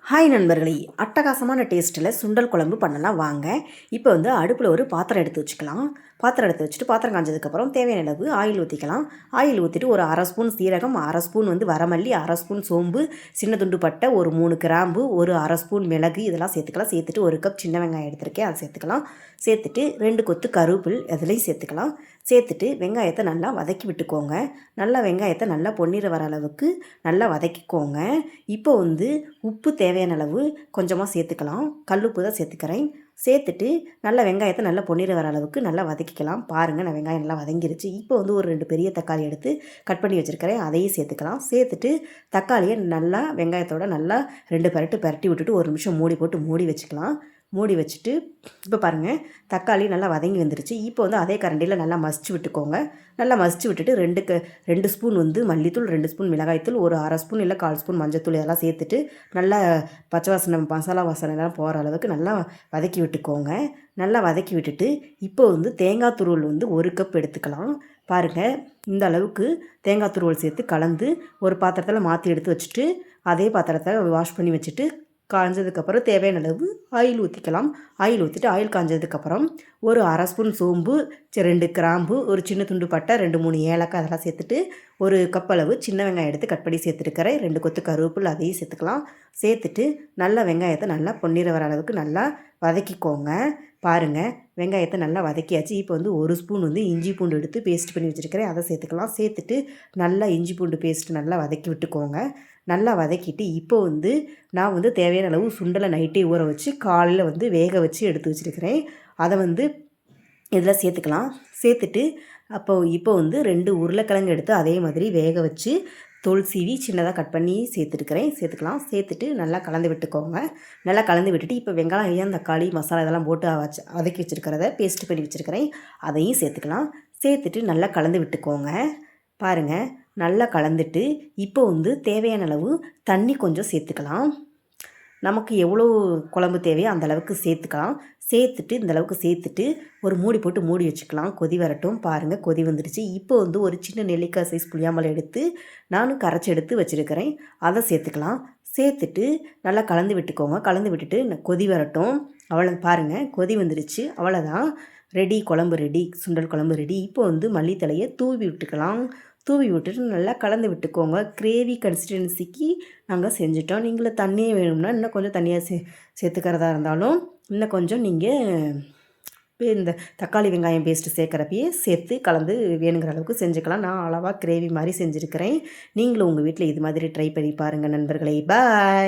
Hi நண்பர்களே, அட்டகாசமான டேஸ்ட்டில் சுண்டல் குழம்பு பண்ணலாம் வாங்க. இப்போ அடுப்பில் ஒரு பாத்திரம் எடுத்து வச்சுக்கலாம். பாத்திரம் எடுத்து வச்சுட்டு பாத்திரம் காஞ்சதுக்கப்புறம் தேவையான அளவு ஆயில் ஊற்றிக்கலாம். ஆயில் ஊற்றிட்டு ஒரு அரை ஸ்பூன் சீரகம், அரை ஸ்பூன் வரமல்லி, அரை ஸ்பூன் சோம்பு, சின்ன துண்டு பட்டை, ஒரு 3 கிராம்பு, ஒரு அரை ஸ்பூன் மிளகு இதெல்லாம் சேர்த்துக்கலாம். சேர்த்துட்டு ஒரு கப் சின்ன வெங்காயம் எடுத்துருக்கேன், அதை சேர்த்துக்கலாம். சேர்த்துட்டு 2 கொத்து கருவேப்பில் அதுலேயும் சேர்த்துக்கலாம். சேர்த்துட்டு வெங்காயத்தை நல்லா வதக்கி விட்டுக்கோங்க. நல்லா வெங்காயத்தை நல்லா பொன்னிற வர அளவுக்கு நல்லா வதக்கிக்கோங்க. இப்போ உப்பு தேவையான அளவு கொஞ்சமாக சேர்த்துக்கலாம். கல்லுப்பு தான் சேர்த்துக்கிறேன். சேர்த்துட்டு நல்லா வெங்காயத்தை நல்லா பொன்னிற வர அளவுக்கு நல்லா வதக்கிக்கலாம். பாருங்கள், நான் வெங்காயம் நல்லா வதங்கிருச்சு. இப்போ ஒரு 2 பெரிய தக்காளி எடுத்து கட் பண்ணி வச்சுருக்கிறேன், அதையும் சேர்த்துக்கலாம். சேர்த்துட்டு தக்காளியை நல்லா வெங்காயத்தோடு நல்லா 2 பெரட்டி விட்டுட்டு 1 நிமிஷம் மூடி போட்டு மூடி வச்சுக்கலாம். மூடி வச்சுட்டு இப்போ பாருங்கள், தக்காளி நல்லா வதங்கி வந்துருச்சு. இப்போ அதே கரண்டியில் நல்லா மசிச்சு விட்டுக்கோங்க. நல்லா மசிச்சு விட்டுட்டு 2 ஸ்பூன் மல்லித்தூள், 2 ஸ்பூன் மிளகாய்த்தூள், ஒரு அரை ஸ்பூன் இல்லை 1/4 ஸ்பூன் மஞ்சத்தூள் இதெல்லாம் சேர்த்துட்டு நல்லா பச்சை வாசனை மசாலா வாசனைலாம் போகிற அளவுக்கு நல்லா வதக்கி விட்டுக்கோங்க. நல்லா வதக்கி விட்டுட்டு இப்போ தேங்காய் துருவல் 1 கப் எடுத்துக்கலாம். பாருங்கள், இந்த அளவுக்கு தேங்காய் துருவல் சேர்த்து கலந்து ஒரு பாத்திரத்தில் மாற்றி எடுத்து வச்சுட்டு அதே பாத்திரத்தை வாஷ் பண்ணி வச்சுட்டு காஞ்சதுக்கப்புறம் தேவையான அளவு ஆயில் ஊற்றிக்கலாம். ஆயில் ஊற்றிட்டு ஆயில் காஞ்சதுக்கப்புறம் ஒரு அரை ஸ்பூன் சோம்பு, 2 கிராம்பு, ஒரு சின்ன துண்டு பட்டை, 2-3 ஏலக்காய் அதெல்லாம் சேர்த்துட்டு ஒரு கப் அளவு சின்ன வெங்காயம் எடுத்து கட் பண்ணி சேர்த்துருக்கிறேன். 2 கொத்து கருவேப்பில் அதையும் சேர்த்துக்கலாம். சேர்த்துட்டு நல்லா வெங்காயத்தை நல்லா பொன்னிற வர அளவுக்கு நல்லா வதக்கிக்கோங்க. பாருங்கள், வெங்காயத்தை நல்லா வதக்கியாச்சு. இப்போ 1 ஸ்பூன் இஞ்சி பூண்டு எடுத்து பேஸ்ட் பண்ணி வச்சுருக்கிறேன், அதை சேர்த்துக்கலாம். சேர்த்துட்டு நல்லா இஞ்சி பூண்டு பேஸ்ட்டு நல்லா வதக்கி விட்டுக்கோங்க. நல்லா வதக்கிட்டு இப்போ நான் தேவையான அளவு சுண்டலை நைட்டே ஊற வச்சு காலையில் வேக வச்சு எடுத்து வச்சுருக்கிறேன். அதை இதில் சேர்த்துக்கலாம். சேர்த்துட்டு இப்போ 2 உருளைக்கிழங்கு எடுத்து அதே மாதிரி வேக வச்சு தோல் சீவி சின்னதாக கட் பண்ணி சேர்த்துக்கலாம். சேர்த்துட்டு நல்லா கலந்து விட்டுக்கோங்க. நல்லா கலந்து விட்டுட்டு இப்போ வெங்காயம், தக்காளி, மசாலா இதெல்லாம் போட்டு வதக்கி வச்சுருக்கிறத பேஸ்ட் பண்ணி வச்சுருக்கிறேன், அதையும் சேர்த்துக்கலாம். சேர்த்துட்டு நல்லா கலந்து விட்டுக்கோங்க. பாருங்கள், நல்லா கலந்துட்டு இப்போ தேவையான அளவு தண்ணி கொஞ்சம் சேர்த்துக்கலாம். நமக்கு எவ்வளோ குழம்பு தேவையோ அந்த அளவுக்கு சேர்த்துக்கலாம். சேர்த்துட்டு இந்த அளவுக்கு சேர்த்துட்டு ஒரு மூடி போட்டு மூடி வச்சுக்கலாம். கொதி வரட்டும். பாருங்கள், கொதி வந்துடுச்சு. இப்போ ஒரு சின்ன நெல்லிக்காய் சைஸ் புளியாம்பழம் எடுத்து நானும் கரைச்சி எடுத்து வச்சுருக்கிறேன், அதை சேர்த்துக்கலாம். சேர்த்துட்டு நல்லா கலந்து விட்டுக்கோங்க. கலந்து விட்டுட்டு கொதி வரட்டும். பாருங்கள், கொதி வந்துடுச்சு. அவ்வளோதான், ரெடி, குழம்பு ரெடி, சுண்டல் குழம்பு ரெடி. இப்போ மல்லித்தலையை தூவி விட்டுக்கலாம். தூவி விட்டுட்டு நல்லா கலந்து விட்டுக்கோங்க. கிரேவி கன்சிஸ்டன்சிக்கு நாங்கள் செஞ்சிட்டோம். நீங்களும் தண்ணியே வேணும்னா இன்னும் கொஞ்சம் தண்ணியாக சேர்த்துக்கிறதா இருந்தாலும் இன்னும் கொஞ்சம் நீங்கள் இந்த தக்காளி வெங்காயம் பேஸ்ட்டு சேர்க்குறப்பயே சேர்த்து கலந்து வேணுங்கிற அளவுக்கு செஞ்சுக்கலாம். நான் அளவாக கிரேவி மாதிரி செஞ்சுருக்கிறேன். நீங்களும் உங்கள் வீட்டில் இது மாதிரி ட்ரை பண்ணி பாருங்கள் நண்பர்களே. பாய்.